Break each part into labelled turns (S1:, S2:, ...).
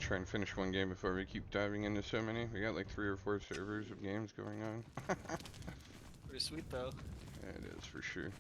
S1: try and finish one game before we keep diving into so many. We got like 3 or 4 servers of games going on.
S2: Pretty sweet though.
S1: It is for sure.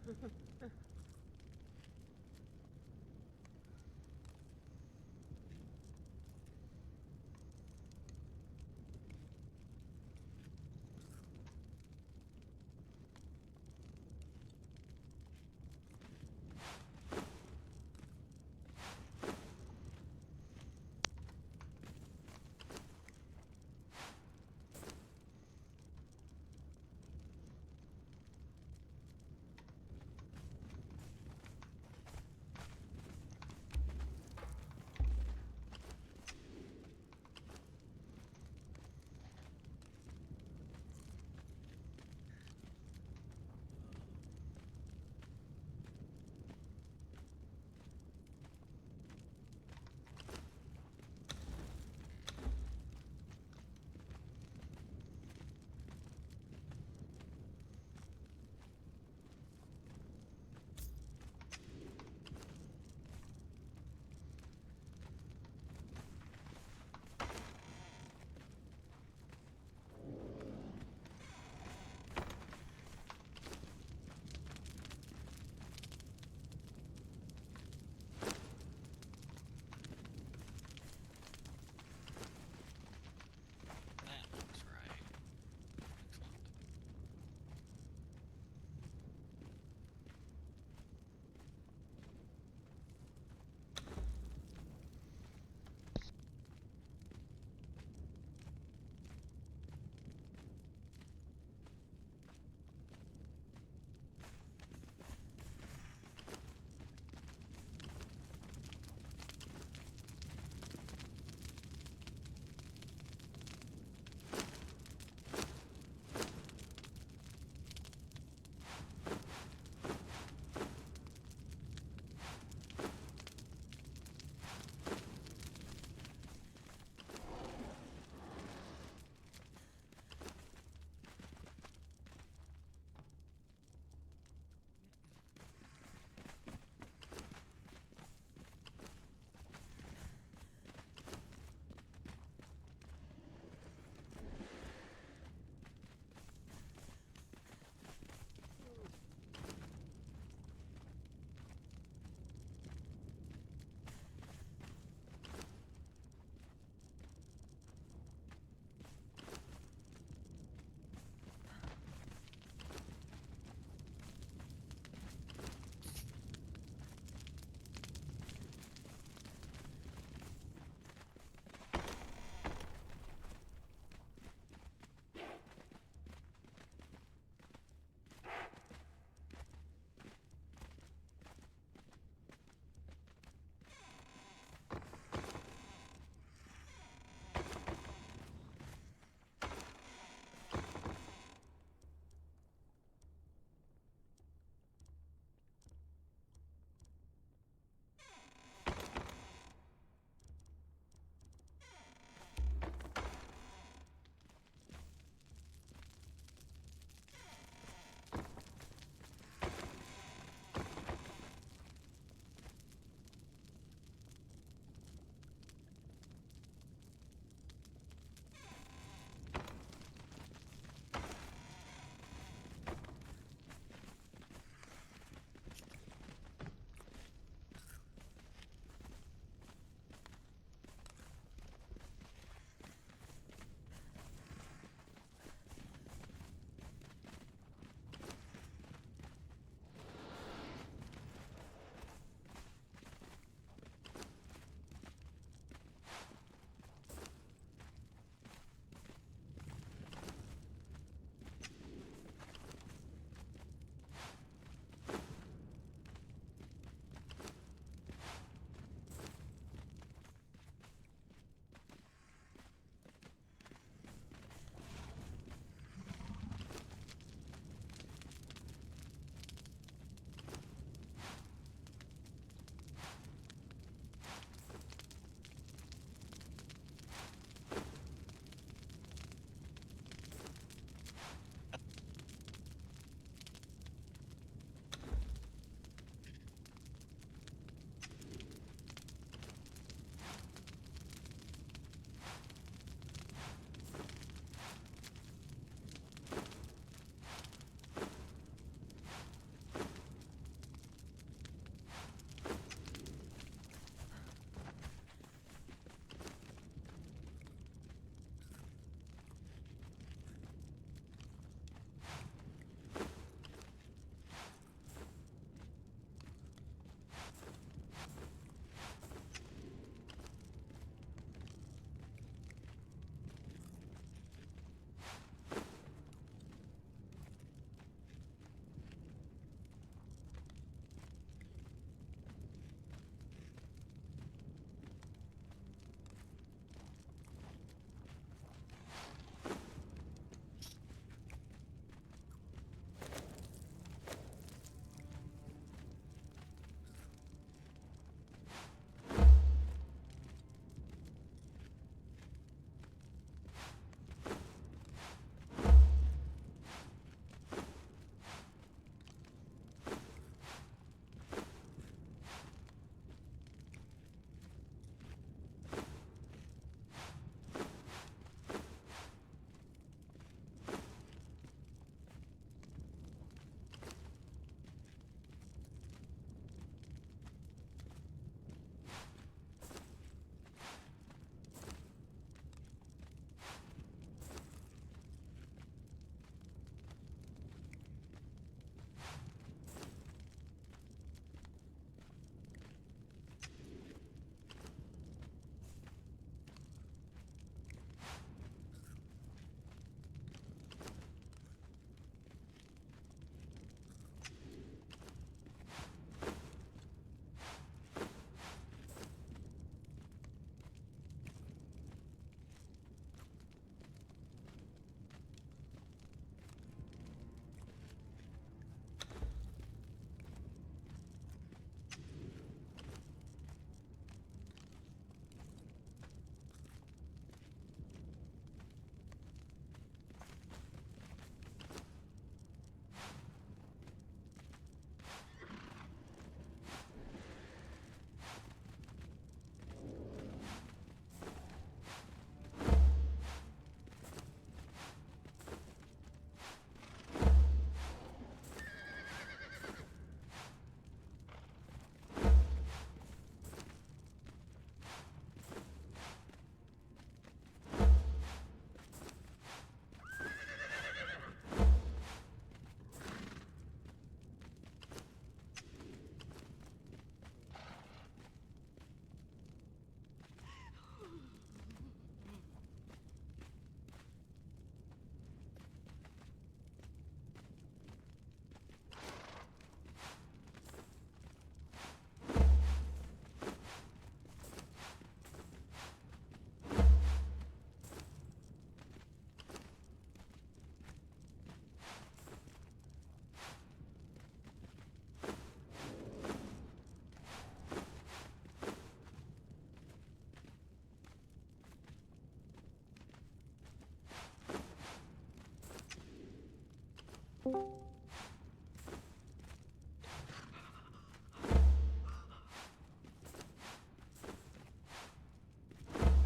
S1: Jesus.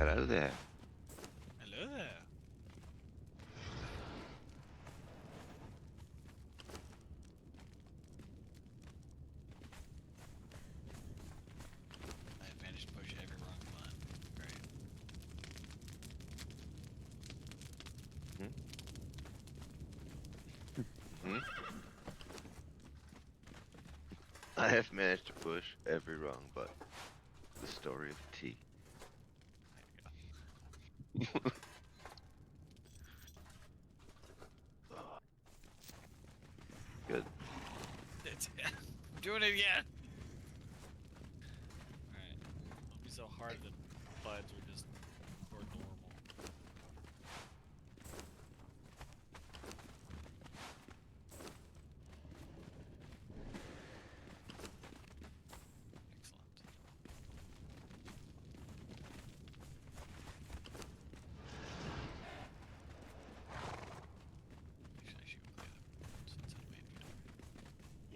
S3: Hello there.
S2: Hello there. I managed to push every wrong button. Great.
S3: Hmm? I have managed to push every wrong button. The story of T. Good.
S2: I'm doing it again. Alright. Don't be so hard that buds are just more normal. Excellent. Actually, I should go the other route instead of waiting for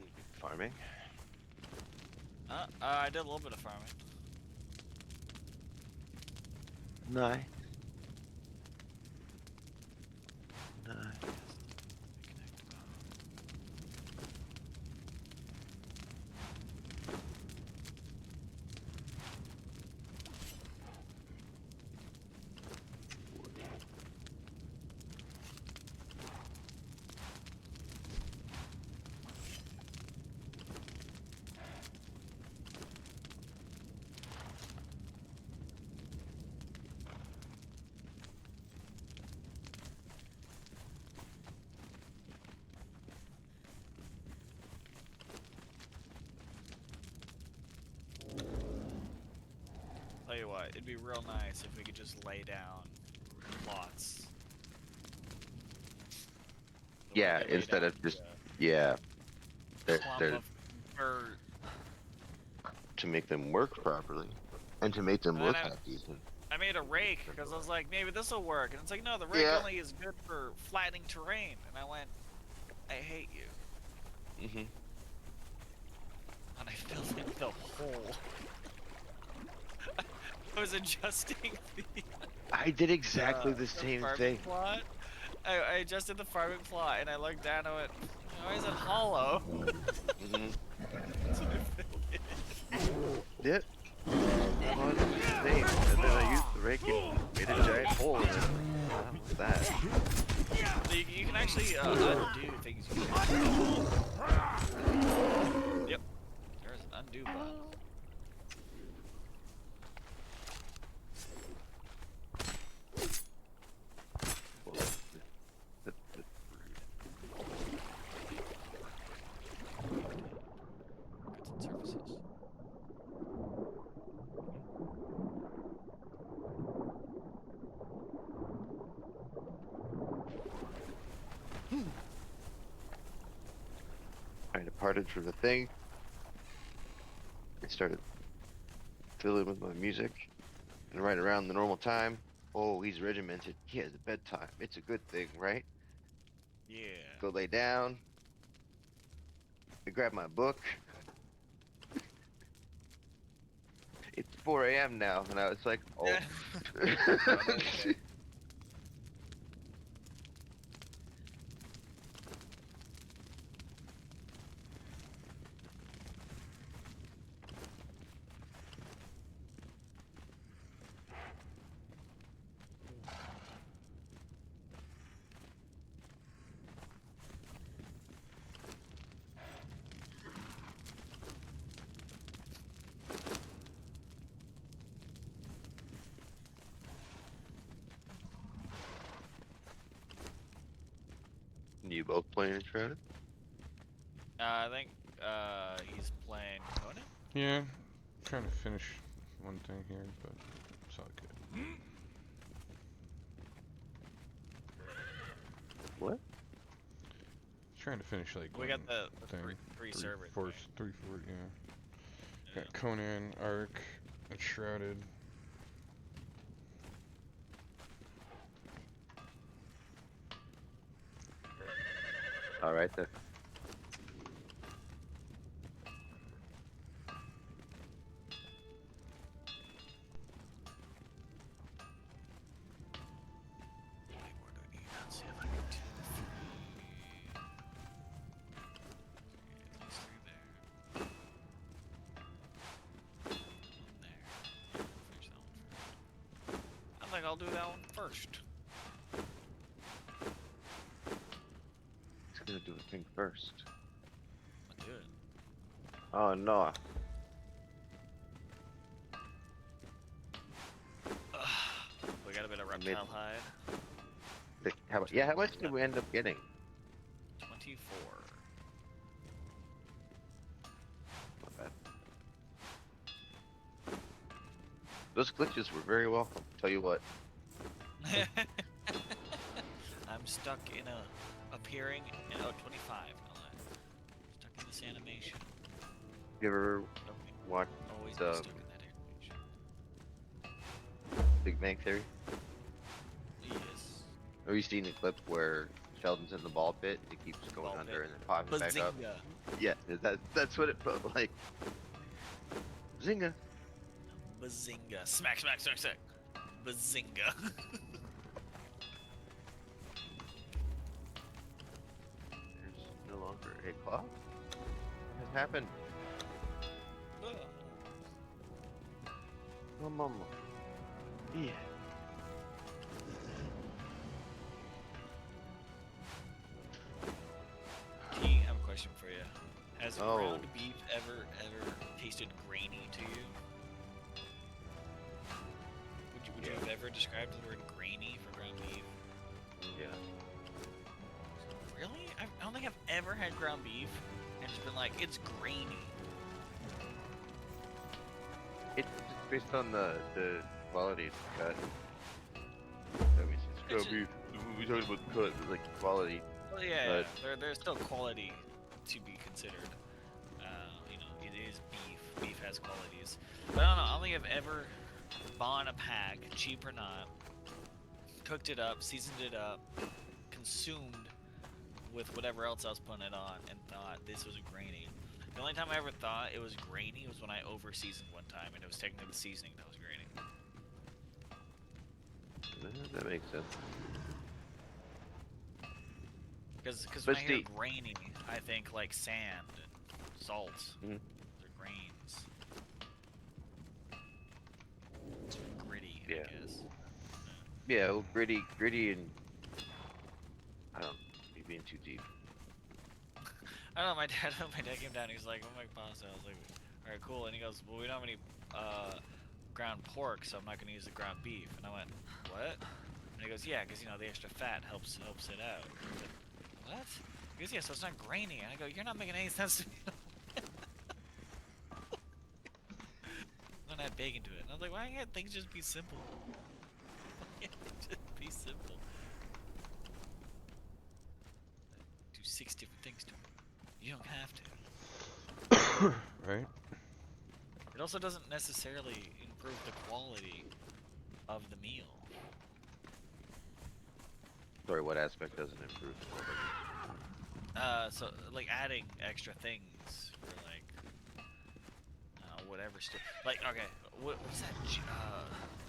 S2: you.
S3: Farming?
S2: I did a little bit of farming.
S3: Nice. Nice.
S2: Connect about. Tell you what, it'd be real nice if we could just lay down plots. The way
S3: Yeah,
S2: they lay
S3: instead
S2: down
S3: of just,
S2: the,
S3: yeah. They're,
S2: clump
S3: they're
S2: of dirt.
S3: to make them work properly. And to make them
S2: And
S3: look
S2: then
S3: half decent.
S2: I made a rake because I was like, maybe this will work. And it's like, no, the rake
S3: Yeah.
S2: only is good for flattening terrain. And I went, I hate you.
S3: Hmm.
S2: And I filled in the hole. I was adjusting the
S3: I did exactly the same
S2: farming
S3: thing.
S2: plot. I adjusted the farming plot and I looked down and went, why is it hollow?
S3: Hmm.
S2: So I filled it in.
S3: Yep. On the same. And then I used the rake and made a giant hole in it. How was that?
S2: So you can actually undo things you can. Yep. There's an undo button. Goods and services.
S3: I departed from the thing. I started fiddling with my music. And right around the normal time, oh, he's regimented. He has a bedtime. It's a good thing, right?
S2: Yeah.
S3: Go lay down. I grab my book. It's 4 a.m. now, and I was like, oh. You both playing Enshrouded?
S2: I think he's playing Conan.
S1: Yeah, trying to finish one thing here, but it's all good.
S3: What?
S1: Trying to finish like
S2: We
S1: one
S2: got the
S1: thing.
S2: three server.
S1: Four,
S2: thing.
S1: 3, 4, yeah.
S2: Yeah.
S1: Got Conan, Ark, Enshrouded.
S3: All right then.
S2: I'll do that one first.
S3: He's gonna do a thing first.
S2: I'll do it.
S3: Oh no.
S2: We got a bit of
S3: I made-
S2: reptile hide.
S3: How much did we end up getting?
S2: 24.
S3: Not bad. Those glitches were very welcome. Tell you what.
S2: I'm stuck in a appearing in 25. No, stuck in this animation.
S3: You ever
S2: Okay.
S3: watch
S2: Always be
S3: the
S2: stuck in that animation.
S3: Big Bang Theory?
S2: Yes.
S3: Have you seen the clip where Sheldon's in the ball pit? It keeps going
S2: Ball
S3: under
S2: pit.
S3: and then popping back up.
S2: Bazinga.
S3: Yeah, that's what it felt like. Zinga.
S2: Bazinga. Smack, smack, smack, smack. Bazinga.
S3: There's no longer a clock. What has happened? Oh, mama. Yeah.
S2: Key, I have a question for you. Has
S3: Oh.
S2: ground beef ever tasted grainy to you? Would you have ever described the word grainy for ground beef?
S3: Yeah.
S2: Really? I don't think I've ever had ground beef and just been like, it's grainy.
S3: It's based on the quality of the cut. I mean, it's ground
S2: It's-
S3: beef. We talking about the cut, like the quality.
S2: Well, yeah,
S3: But-
S2: there's still quality to be considered. You know, it is beef. Beef has qualities. But I don't know. I don't think I've ever bought a pack, cheap or not, cooked it up, seasoned it up, consumed with whatever else I was putting it on, and thought this was grainy. The only time I ever thought it was grainy was when I over-seasoned one time, and it was technically the seasoning that was grainy.
S3: That makes sense.
S2: Because
S3: But
S2: when I hear
S3: see-
S2: grainy, I think like sand and salt.
S3: Mhm.
S2: They're grains. Gritty,
S3: Yeah.
S2: I guess.
S3: Yeah, well, gritty, and I don't. You're being too deep.
S2: I don't know. My dad came down. He was like, "We'll make pasta." I was like, "All right, cool." And he goes, "Well, we don't have any ground pork, so I'm not gonna use the ground beef." And I went, "What?" And he goes, "Yeah, because you know the extra fat helps it out." I was like, what? He goes, "Yeah, so it's not grainy." And I go, "You're not making any sense to me." Don't add bacon to it. And I was like, "Why can't things just be simple?" Why can't they just be simple? Do 6 different things to it. You don't have to.
S1: Right?
S2: It also doesn't necessarily improve the quality of the meal.
S3: Sorry, what aspect doesn't improve?
S2: So like adding extra things for like whatever stuff. Like okay, what's that?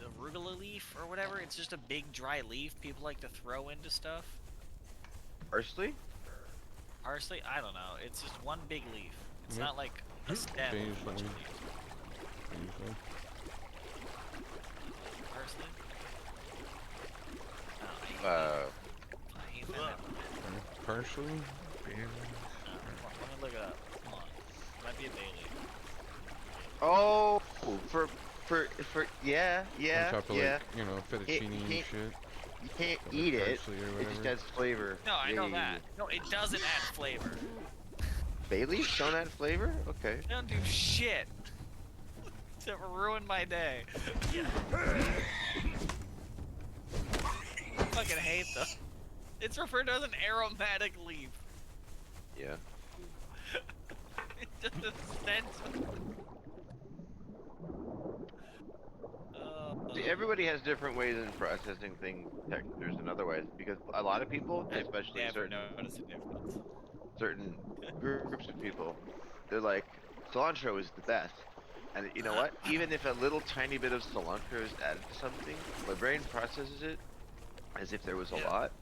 S2: The arugula leaf or whatever. It's just a big dry leaf people like to throw into stuff.
S3: Parsley?
S2: Parsley? I don't know. It's just one big leaf. It's
S1: Yep.
S2: not like a stem with a bunch of
S1: Basil.
S2: leaves.
S1: Usually.
S2: Parsley? No, I hate that.
S1: Parsley?
S2: Let me look it up. Hold on. It might be a bay leaf.
S3: Oh, for yeah,
S1: On
S3: yeah,
S1: top of
S3: yeah.
S1: like, you know, fettuccine and
S3: can't-
S1: shit.
S3: You can't
S1: Like
S3: eat it.
S1: parsley or
S3: It just
S1: whatever.
S3: adds flavor.
S2: No, I
S3: Yeah,
S2: know
S3: yeah,
S2: that. No, it doesn't add flavor.
S3: yeah. Bay leaf don't add flavor? Okay.
S2: They don't do shit. Except for ruin my day. I fucking hate them. It's referred to as an aromatic leaf.
S3: Yeah.
S2: It doesn't sense.
S3: See, everybody has different ways in processing things, textures, and otherwise. Because a lot of people, especially
S2: never noticed a difference.
S3: certain groups of people, they're like, cilantro is the best. And you know what? Even if a little tiny bit of cilantro is added to something, my brain processes it as if there was a
S2: Yeah.
S3: lot.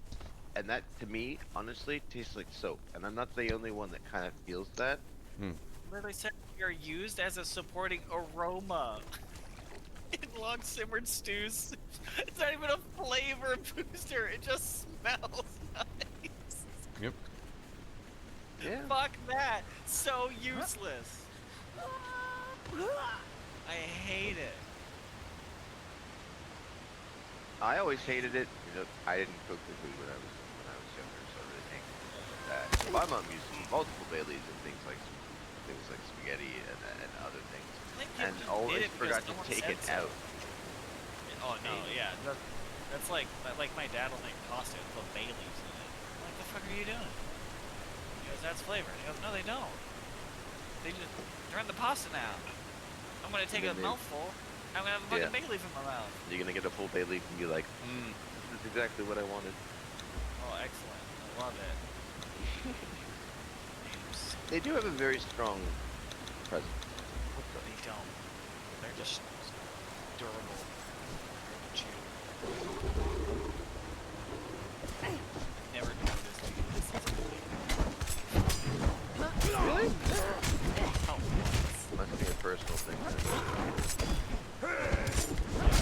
S3: And that, to me, honestly, tastes like soap. And I'm not the only one that kind of feels that.
S2: Literally said they are used as a supporting aroma in long simmered stews. It's not even a flavor booster. It just smells nice.
S1: Yep.
S3: Yeah.
S2: Fuck that. So useless. I hate it.
S3: I always hated it. You know, I didn't cook the food when I was younger, so I really hate that. My mom used multiple Baileys and things like spaghetti and other things,
S2: I think
S3: and
S2: you just
S3: always
S2: did it because
S3: forgot
S2: no
S3: to
S2: one
S3: take
S2: said
S3: it
S2: so.
S3: out.
S2: Oh no, yeah. That's like my dad will make pasta and put bay leaves in it. I'm like, the fuck are you doing? He goes, that's flavor. He goes, no, they don't. They're in the pasta now. I'm gonna take a
S3: then they-
S2: mouthful. I'm gonna have a fucking
S3: Yeah.
S2: bay leaf in my mouth.
S3: You're gonna get a full bay leaf and be like, this is exactly what I wanted.
S2: Oh, excellent. I love it.
S3: They do have a very strong presence.
S2: They don't. They're just durable. Hard to chew. Never noticed this.
S3: Really?
S2: Oh,
S3: Must be a personal thing.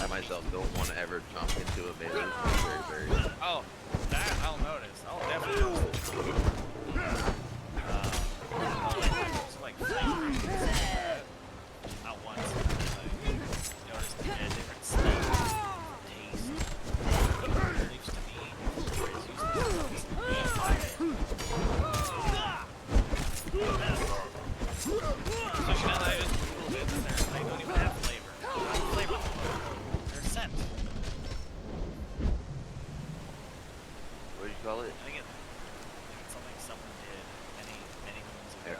S3: I myself don't want to ever jump into a bay leaf. It's very, very.
S2: oh, that I'll notice. I'll definitely notice. Like flavors. Not once. Noticed a different smell, taste. Leaves to me. Especially now that I just Googled it, they don't even have flavor. Flavor. They're scent.
S3: What do you call it?
S2: I think it's something someone did many moons ago.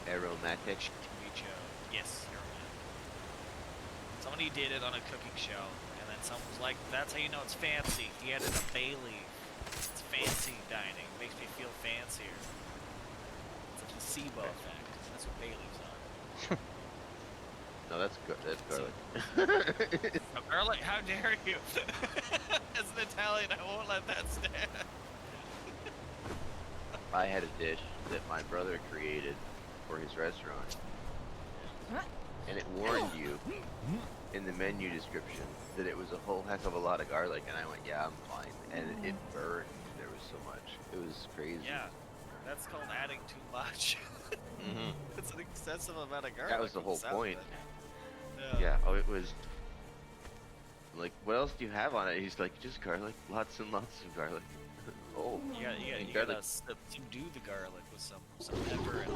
S3: Aromatic.
S2: TV show. Yes, aromatic. Somebody did it on a cooking show, and then someone was like, "That's how you know it's fancy." He added a bay leaf. It's fancy dining. It makes me feel fancier. It's a placebo effect. That's what bay leaves are.
S3: No, that's good. That's garlic.
S2: Oh, garlic? How dare you? As an Italian, I won't let that stand.
S3: I had a dish that my brother created for his restaurant, and it warned you in the menu description that it was a whole heck of a lot of garlic, and I went, yeah, I'm fine. And it burned. There was so much. It was crazy.
S2: Yeah, that's called adding too much.
S3: Hmm.
S2: It's an excessive amount of garlic.
S3: That was the whole
S2: Sounds
S3: point.
S2: like it.
S3: Yeah. Oh, it was. Like, what else do you have on it? He's like, just garlic. Lots and lots of garlic. Oh.
S2: You
S3: and
S2: gotta
S3: garlic.
S2: subdue the garlic with some pepper and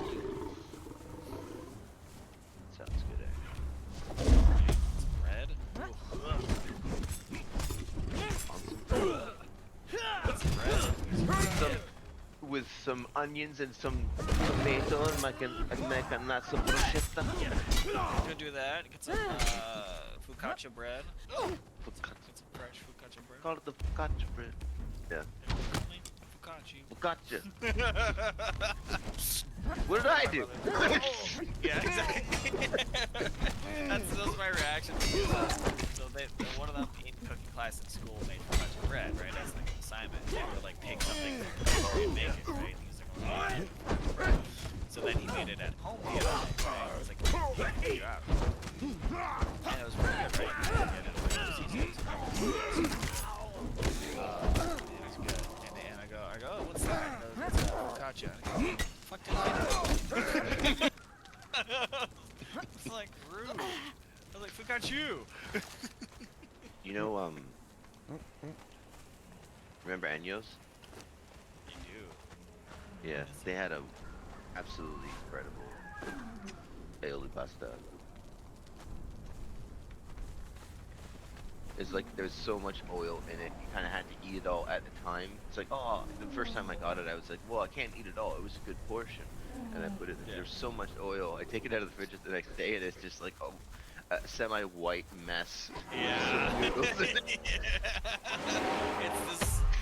S3: Sounds good.
S2: some bread. Some bread.
S3: With some onions and some tomato, and I can make a nice bruschetta.
S2: Yeah. Gonna do that. Get some focaccia bread. Get some fresh focaccia bread.
S3: Call it the focaccia bread. Yeah.
S2: Focaccia.
S3: Focaccia. What did I do?
S2: Yeah, exactly. That's my reaction. So one of them in cooking class in school made focaccia bread, right? As like an assignment. They would like pick something and make it, right? He's like, oh, so then he made it at home the other day, right? It was like, he you out. And it was pretty good, right? It was good. And I go, oh, what's that? He goes, it's focaccia. I go, fuck did I do? It's like rude. I was like, focaccia.
S3: You know, remember Anyo's?
S2: You do.
S3: Yeah, they had a absolutely incredible aioli pasta. It's like there's so much oil in it, you kind of had to eat it all at the time. It's like, oh, the first time I got it, I was like, well, I can't eat it all. It was a good portion. And I put it, there's so much oil. I take it out of the fridge the next day, and it's just like a semi-white mess.
S2: Yeah. It's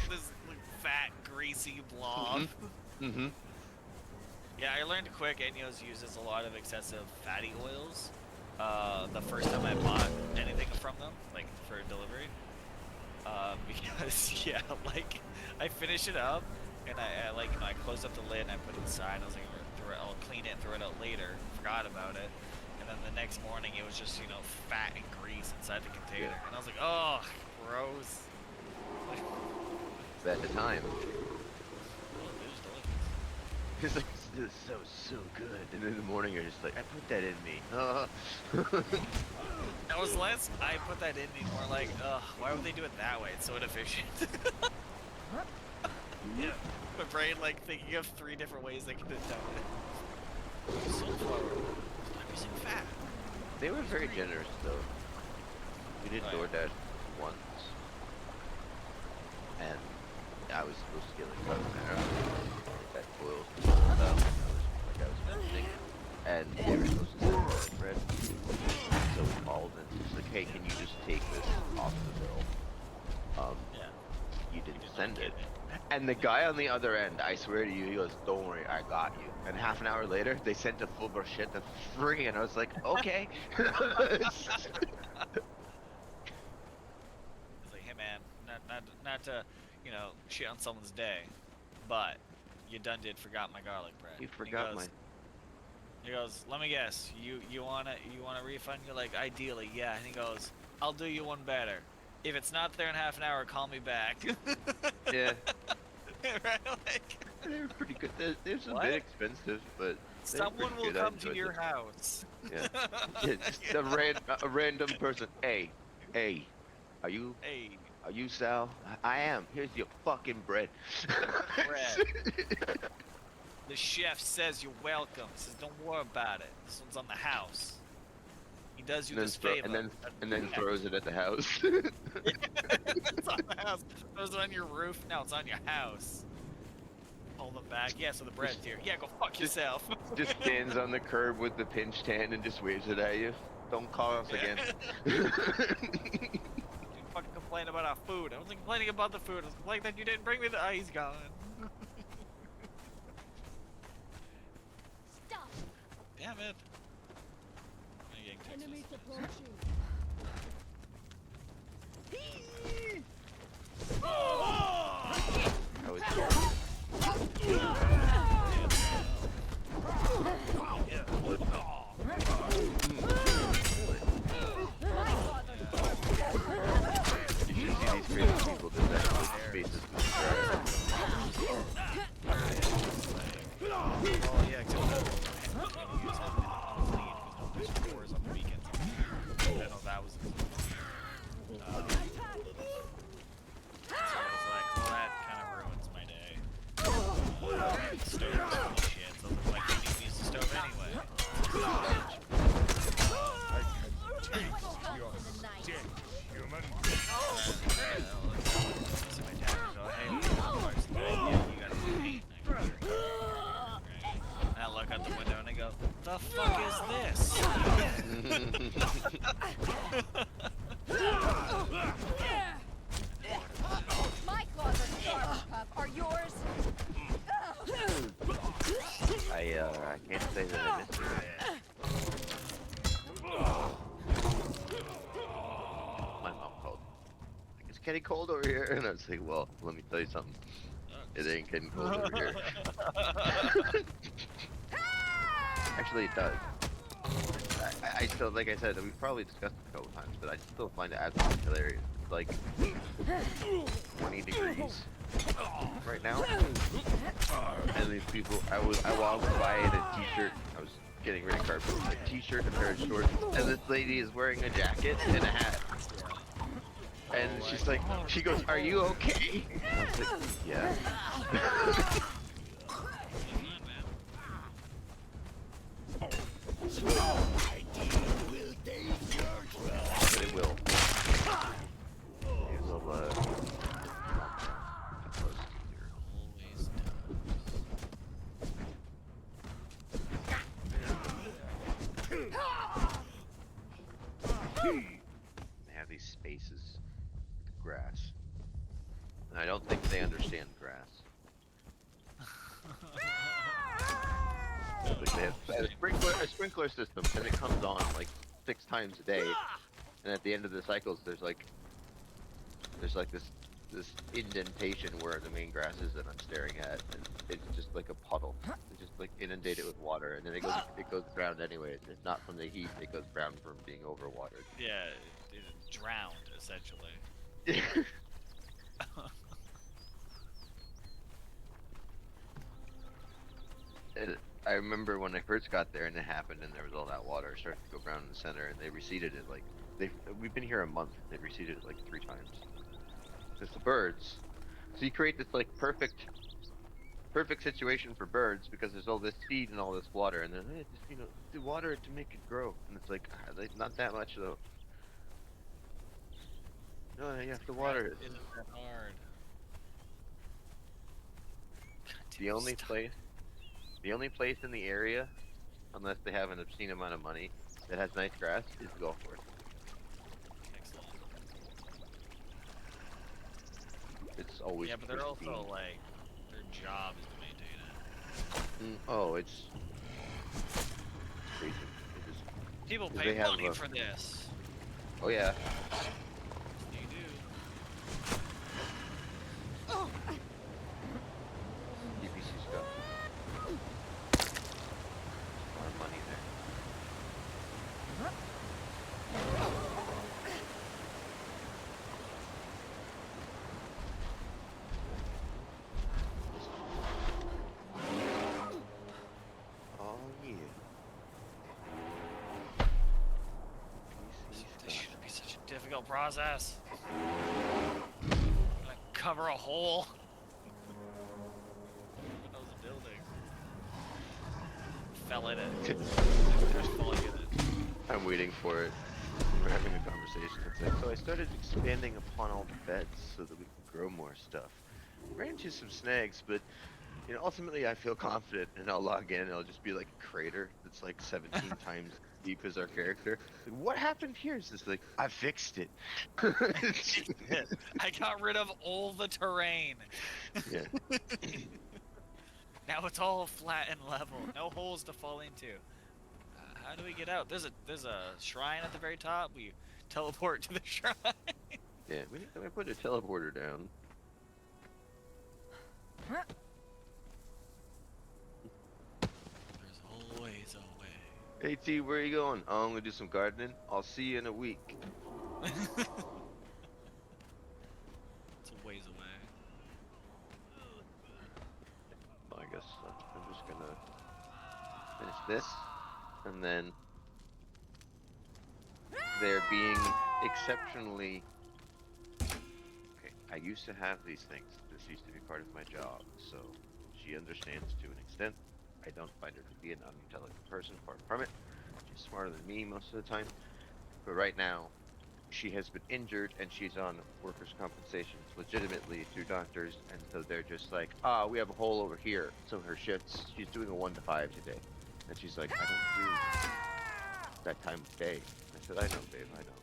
S2: this like, fat, greasy blob.
S3: Mm-hmm.
S2: Yeah, I learned quick Enyo's uses a lot of excessive fatty oils. The first time I bought anything from them, like for delivery, because yeah, like I finish it up and I like I closed up the lid and I put it inside. I was like, I'll clean it and throw it out later. Forgot about it, and and then the next morning it was just, you know, fat and grease inside the container.
S3: Yeah.
S2: And I was like, oh, gross.
S3: At the time,
S2: Oh, it was delicious.
S3: it's like, this is so good. And in the morning, you're just like, I put that in me.
S2: That was less, I put that in me, more like, ugh, why would they do it that way? It's so inefficient. Yeah. My brain, like, thinking of 3 different ways they could have done it. Sunflower oil. I'm using fat.
S3: They were very generous, though. We did
S2: Oh, yeah.
S3: DoorDash once, and I was supposed to get like carbonara, that boiled stuff. I was mentioning, and they were supposed to send garlic bread. So we called and it's like, hey, can you just take this off the bill?
S2: Yeah.
S3: You didn't
S2: did not
S3: send
S2: get
S3: it.
S2: it.
S3: And the guy on the other end, I swear to you, he goes, don't worry, I got you. And half an hour later, they sent a full bruschetta free, and I was like, okay.
S2: It's like, hey man, not to, you know, shit on someone's day, but you done did forgot my garlic bread.
S3: You
S2: He
S3: forgot
S2: goes-
S3: my...
S2: He goes, let me guess, you want a refund? You're like, ideally, yeah. And he goes, I'll do you one better. If it's not there in half an hour, call me back.
S3: Yeah,
S2: Right? Like,
S3: they were pretty good. They're a
S2: What?
S3: bit expensive, but they're
S2: someone
S3: pretty
S2: will
S3: good. I
S2: come to
S3: enjoyed
S2: your
S3: it.
S2: house.
S3: Yeah. Yeah, just a random person. Hey, are you
S2: Hey,
S3: Sal? I am. Here's your fucking bread.
S2: bread. The chef says you're welcome. He says, don't worry about it. This one's on the house. He does you this favor.
S3: and then throws it at the house.
S2: It's on the house. Throws it on your roof. No, it's on your house. Hold them back. Yeah, so the bread's here. Yeah, go fuck
S3: Just-
S2: yourself.
S3: Just stands on the curb with the pinched hand and just waves it at you. Don't call us again.
S2: You fucking complain about our food. I wasn't complaining about the food. I was complaining that you didn't bring me the. Oh, he's gone.
S4: Stop!
S2: Damn it. I'm getting Texas.
S4: Enemies approaching.
S3: I was You should see these crazy people that with faces described.
S2: Oh yeah, except for you guys have on lead because no stores on the weekends. I know that was. So I was like, well, that kind of ruins my day. The stove was full of shit, so I was like, you need to use the stove anyway. So my dad would go, hey, what's the idea? You gotta paint. And I look out the window and I go, the fuck is
S4: My claws are sharp, pup. Are yours?
S3: I can't say that I missed it. My mom called. Like, it's getting cold over here, and I was like, well, let me tell you something. It ain't getting cold over here. Actually, it does. I still, like I said, we've probably discussed it a couple times, but I still find it absolutely hilarious. It's like 20 degrees right now, and these people. I walked by in a t-shirt. I was getting ready to carpet, a t-shirt and a pair of shorts, and this lady is wearing a jacket and a hat. And she's like, she goes, "Are you okay?" And I was like, "Yeah." But it will. It will, close to zero.
S2: Always
S3: They have these spaces with grass. And I don't think they understand grass. Like they have a sprinkler system, and it comes on like 6 times a day. And at the end of the cycles, there's like this this indentation where the main grass is that I'm staring at, and it's just like a puddle. It's just like inundated with water, and then it goes brown anyways. It's not from the heat; it goes brown from being overwatered.
S2: Yeah, it's drowned essentially.
S3: And I remember when I first got there and it happened, and there was all that water starting to go brown in the center, and they reseeded it like we've been here a month. They reseeded it like 3 times. It's the birds. So you create this like perfect situation for birds because there's all this seed and all this water, and then just do water it to make it grow, and it's like not that much though. No, you have to
S2: Grass
S3: water it.
S2: isn't that hard. God,
S3: The
S2: dude,
S3: only
S2: stop.
S3: place, the only place in the area, unless they have an obscene amount of money, that has nice grass is the golf course.
S2: Excellent.
S3: It's always
S2: Yeah, but they're
S3: pristine.
S2: also like their job is to maintain it.
S3: Oh, it's crazy. It just,
S2: People
S3: 'cause
S2: pay
S3: they have
S2: money
S3: a,
S2: for this.
S3: oh yeah,
S2: You do.
S3: PPC stuff. A lot of money there. Oh yeah. PPC
S2: This
S3: stuff.
S2: shouldn't be such a difficult process. I'm gonna cover a hole. Who knows the building? Fell in it. There's falling in it.
S3: I'm waiting for it. We're having a conversation. It's like, so I started expanding upon all the beds so that we can grow more stuff. Ran into some snags, but ultimately I feel confident, and I'll log in, and it'll just be like a crater that's like 17 times deep as our character. Like, what happened here? It's just like, I fixed it.
S2: I got rid of all the terrain.
S3: Yeah.
S2: Now it's all flat and level. No holes to fall into. How do we get out? There's a shrine at the very top. We teleport to the shrine.
S3: Yeah, we need to put a teleporter down.
S2: There's always a way.
S3: Hey T, where are you going? Oh, I'm gonna do some gardening. I'll see you in a week.
S2: It's a ways away.
S3: Well, I guess I'm just gonna finish this, and then they're being exceptionally. Okay, I used to have these things. This used to be part of my job, so she understands to an extent. I don't find her to be an unintelligent person, far from it. She's smarter than me most of the time. But right now, she has been injured and she's on workers' compensation legitimately through doctors, and so they're just like, we have a hole over here. So her shifts, she's doing a 1 to 5 today. And she's like, I don't do that time of day. I said, I know, babe, I know.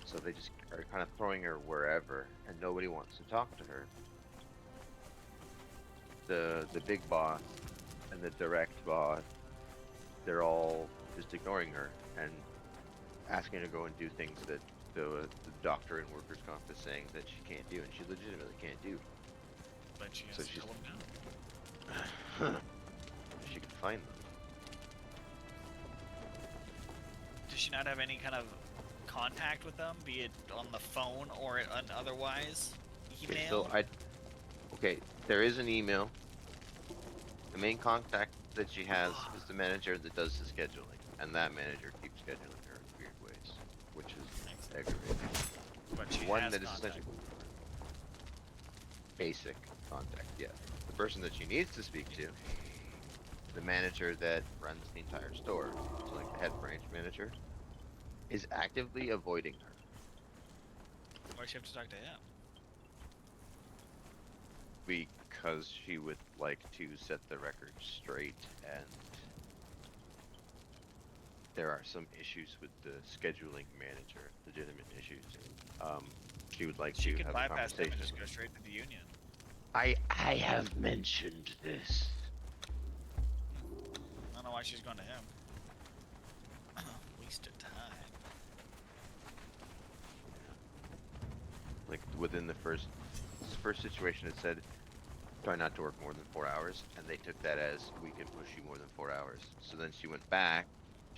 S3: So they just are kind of throwing her wherever, and nobody wants to talk to her. The big boss and the direct boss, they're all just ignoring her and asking her to go and do things that the doctor in workers' comp is saying that she can't do, and she legitimately can't do.
S2: But she has
S3: So
S2: to
S3: she's-
S2: tell him now.
S3: She can find them.
S2: Does she not have any kind of contact with them, be it on the phone or otherwise?
S3: Okay,
S2: Email?
S3: so okay, there is an email. The main contact that she has is the manager that does the scheduling, and that manager keeps scheduling her in weird ways, which is aggravating.
S2: But she
S3: One
S2: has
S3: that is
S2: contact.
S3: essentially basic contact, yes. The person that she needs to speak to, the manager that runs the entire store, so like the head branch manager, is actively avoiding her.
S2: Why does she have to talk to him?
S3: Because she would like to set the record straight, and there are some issues with the scheduling manager, legitimate issues. She would like
S2: She
S3: to
S2: could
S3: have a
S2: bypass them
S3: conversation.
S2: and just go straight to the union.
S3: I have mentioned this.
S2: I don't know why she's going to him. Waste of time.
S3: Like within the first situation, it said try not to work more than 4 hours, and they took that as we can push you more than 4 hours. So then she went back.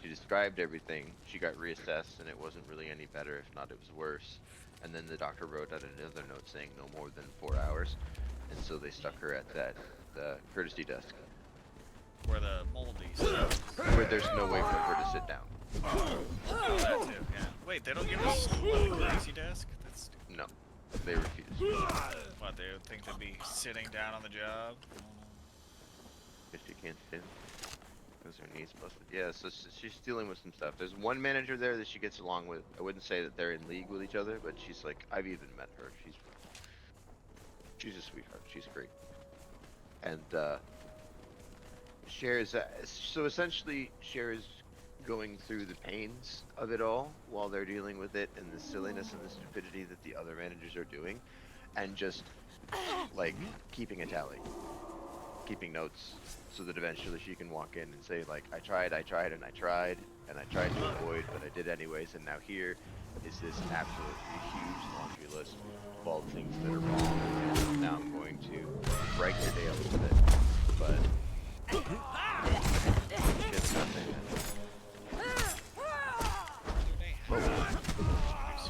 S3: She described everything. She got reassessed, and it wasn't really any better. If not, it was worse. And then the doctor wrote out another note saying no more than 4 hours, and so they stuck her at that the courtesy desk
S2: Where the moldy stuff.
S3: where there's no way for her to sit down.
S2: Oh, that too. Yeah. Wait, they don't give us a courtesy desk? That's stupid.
S3: No, they refused.
S2: What, they would think they'd be sitting down on the job?
S3: If she can't stand, because her knees busted. Yeah, so she's dealing with some stuff. There's one manager there that she gets along with. I wouldn't say that they're in league with each other, but she's like, I've even met her. She's a sweetheart. She's great. And Cher's so essentially Cher's going through the pains of it all while they're dealing with it and the silliness and the stupidity that the other managers are doing, and just like keeping a tally, keeping notes, so that eventually she can walk in and say like, I tried, and I tried to avoid, but I did anyways, and now here is this absolutely huge laundry list of all the things that are wrong, and now I'm going to brighten your day a little bit, but it's nothing.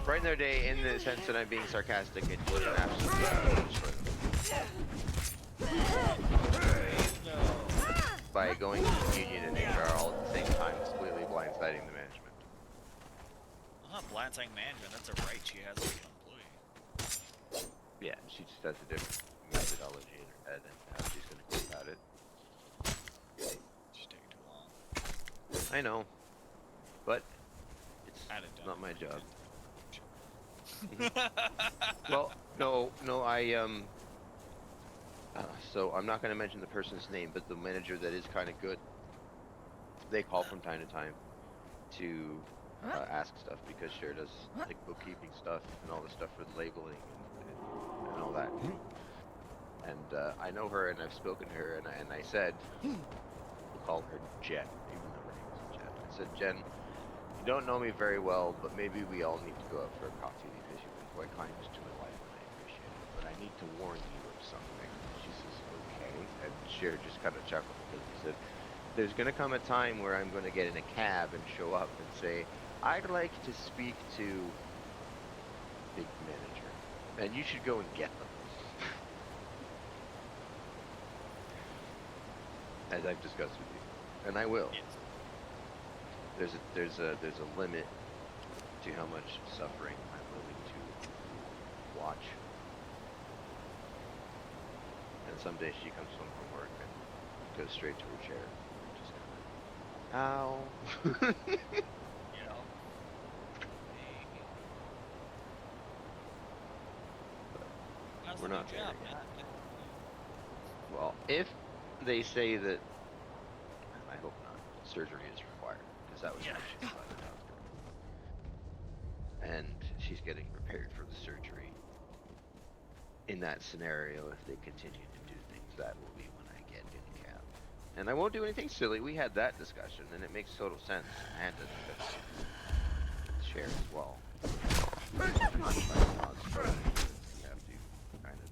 S3: Brighten their day in the sense that I'm being sarcastic and just an absolute by going to the union and HR all at the same time, completely blindsiding the management.
S2: Not blindsiding management, that's a right she has as an employee.
S3: Yeah, she just has a different methodology in her head and how she's gonna go about it.
S2: Just taking too long.
S3: I know, but it's
S2: Had it done.
S3: not my job. Well, no, so I'm not going to mention the person's name, but the manager that is kind of good, they call from time to time to ask stuff, because Cher does like bookkeeping stuff and all the stuff for the labeling and all that. And I know her, and I've spoken to her, and I said, we'll call her Jen, even though her name isn't Jen. I said, Jen, you don't know me very well, but maybe we all need to go out for a coffee, because you've been quite kind to my wife, and I appreciate it. But I need to warn you of something. She says, okay. And Cher just kind of chuckled, because he said, there's going to come a time where I'm going to get in a cab and show up and say, I'd like to speak to big manager, and you should go and get them. As I've discussed with you, and I will.
S2: Yes.
S3: There's a limit to how much suffering I'm willing to watch. And someday she comes home from work and goes straight to her chair, just kind of, ow.
S2: You know? How's
S3: We're
S2: the
S3: not
S2: new
S3: there
S2: job,
S3: yet.
S2: man?
S3: Well, if they say that, I hope not, surgery is required, because that was
S2: Yeah.
S3: mentioned by the doctor. And she's getting prepared for the surgery. In that scenario, if they continue to do things, that will be when I get in a cab. And I won't do anything silly. We had that discussion, and it makes total sense. And to discuss share as well. You have to kind of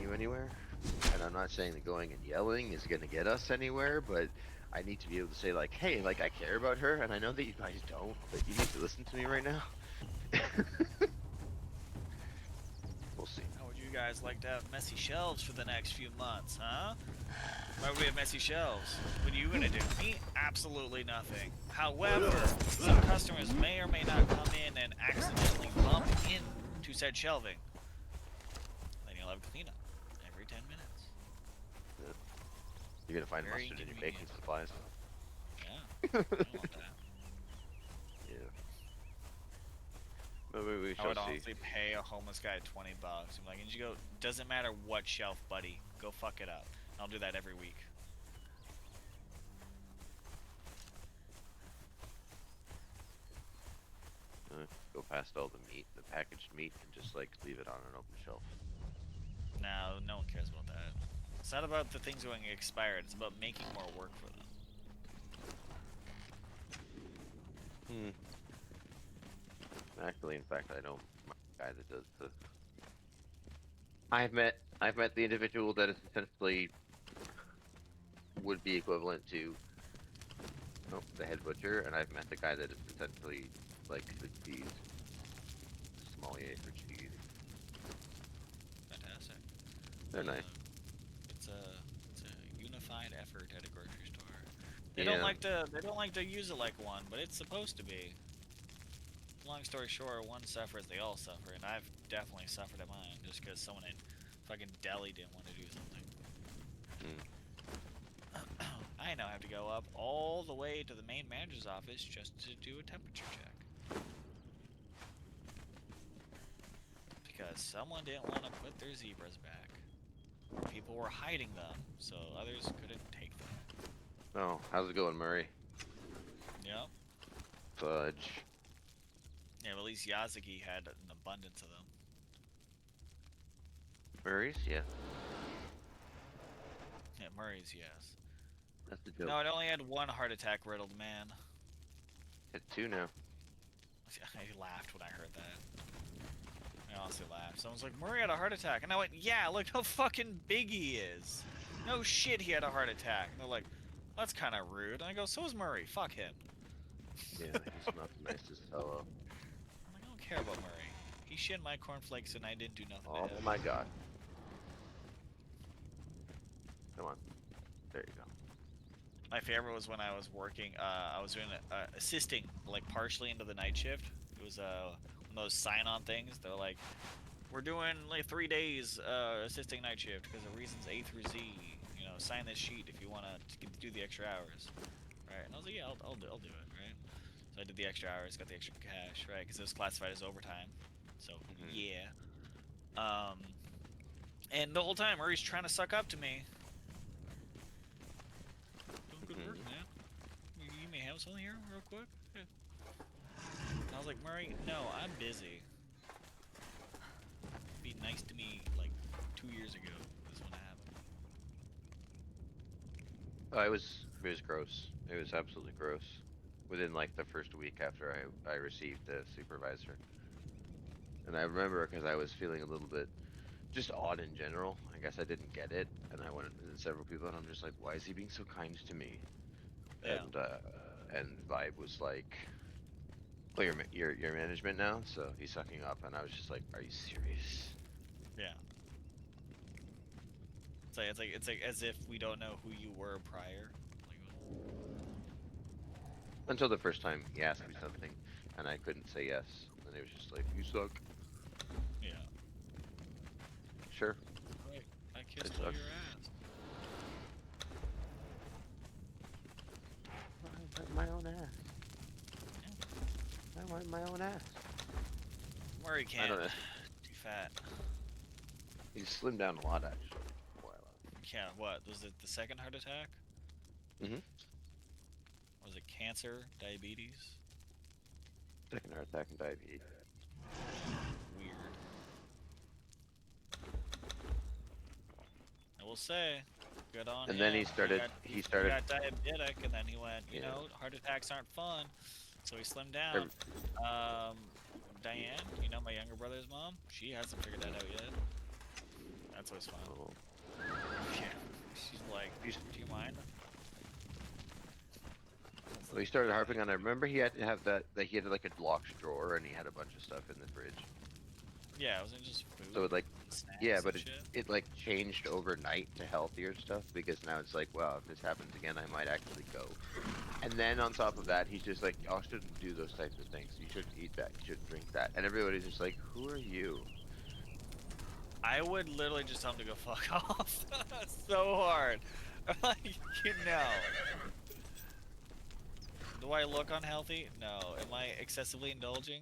S3: you anywhere. And I'm not saying that going and yelling is going to get us anywhere, but I need to be able to say like, hey, like I care about her, and I know that you guys don't, but you need to listen to me right now. We'll see.
S2: How would you guys like to have messy shelves for the next few months, huh? Why would we have messy shelves? What are you gonna do? Me? Absolutely nothing. However, some customers may or may not come in and accidentally bump into said shelving. Then you'll have cleanup every 10 minutes.
S3: You're gonna find
S2: Very
S3: mustard in your
S2: inconvenient.
S3: baking supplies.
S2: Yeah, I don't want that.
S3: Yeah. Maybe we
S2: I
S3: shall
S2: would
S3: see.
S2: honestly pay a homeless guy $20. I'm like, and you go, doesn't matter what shelf, buddy. Go fuck it up. I'll do that every week.
S3: Go past all the meat, the packaged meat, and just like leave it on an open shelf.
S2: No, no one cares about that. It's not about the things going expired. It's about making more work for them.
S3: Actually, in fact, I know my guy that does the. I've met the individual that is essentially would be equivalent to the head butcher, and I've met the guy that is essentially like the cheese sommelier for cheese.
S2: Fantastic.
S3: They're nice.
S2: It's a unified effort at a grocery store. They
S3: Yeah.
S2: don't like to use it like one, but it's supposed to be. Long story short, one suffers, they all suffer, and I've definitely suffered at mine just because someone in fucking deli didn't want to do something. I now have to go up all the way to the main manager's office just to do a temperature check. Because someone didn't want to put their zebras back. People were hiding them, so others couldn't take them.
S3: Oh, how's it going, Murray?
S2: Yep.
S3: Fudge.
S2: Yeah, but at least Yazaki had an abundance of them.
S3: Murray's? Yeah,
S2: Yeah, Murray's, yes.
S3: that's the joke.
S2: No, it only had one heart attack riddled man.
S3: Hit 2 now.
S2: I laughed when I heard that. I honestly laughed. Someone's like, Murray had a heart attack. And I went, yeah, look how fucking big he is. No shit, he had a heart attack. And they're like, that's kind of rude. And I go, so is Murray. Fuck him.
S3: Yeah, he's not the nicest fellow.
S2: I'm like, I don't care about Murray. He shit my cornflakes and I didn't do nothing
S3: Oh
S2: to him.
S3: my god. Come on. There you go.
S2: My favorite was when I was working, I was doing, assisting, like, partially into the night shift. It was, one of those sign-on things. They're like, we're doing, like, 3 days, assisting night shift because of reasons A through Z. You know, sign this sheet if you want to do the extra hours. Right? And I was like, yeah, I'll do it, right? So I did the extra hours, got the extra cash, right? Because it was classified as overtime. So, yeah. And the whole time, Murray's trying to suck up to me. Doing good work, man. You may have something here, real quick. Yeah. And I was like, Murray, no, I'm busy. Be nice to me, like, 2 years ago. This one happened.
S3: Oh, it was gross. It was absolutely gross. Within like the first week after I received the supervisor. And I remember because I was feeling a little bit just odd in general. I guess I didn't get it, and I went to several people, and I'm just like, why is he being so kind to me?
S2: Yeah.
S3: And vibe was like, well, your management now, so he's sucking up, and I was just like, are you serious?
S2: Yeah. It's like as if we don't know who you were prior. Like,
S3: Until the first time he asked me something, and I couldn't say yes, and it was just like, you suck.
S2: yeah.
S3: Sure.
S2: Right. I
S3: I
S2: kissed all
S3: suck.
S2: your ass.
S3: I wipe my own ass. I wipe my own ass.
S2: Murray
S3: I
S2: can't.
S3: don't know.
S2: Too fat.
S3: He's slimmed down a lot actually. Wow.
S2: Yeah, what? Was it the second heart attack?
S3: Mhm.
S2: Was it cancer, diabetes?
S3: Second heart attack and diabetes.
S2: Weird. I will say, good on
S3: And
S2: him.
S3: then he started.
S2: He
S3: started.
S2: got diabetic, and then he went, you
S3: Yeah.
S2: know, heart attacks aren't fun. So he slimmed down. Diane, you know, my younger brother's mom, she hasn't figured that out yet. That's always fun.
S3: Oh.
S2: Yeah. She's like, do you mind?
S3: So he started harping on. I remember he had to have that he had like a locked drawer, and he had a bunch of stuff in the fridge.
S2: Yeah, it wasn't just food.
S3: So it like,
S2: Snacks
S3: yeah,
S2: and
S3: but
S2: shit.
S3: it like changed overnight to healthier stuff because now it's like, wow, if this happens again, I might actually go. And then on top of that, he's just like, y'all shouldn't do those types of things. You shouldn't eat that. You shouldn't drink that. And everybody's just like, who are you?
S2: I would literally just tell him to go fuck off. So hard. Like, you know. Do I look unhealthy? No. Am I excessively indulging?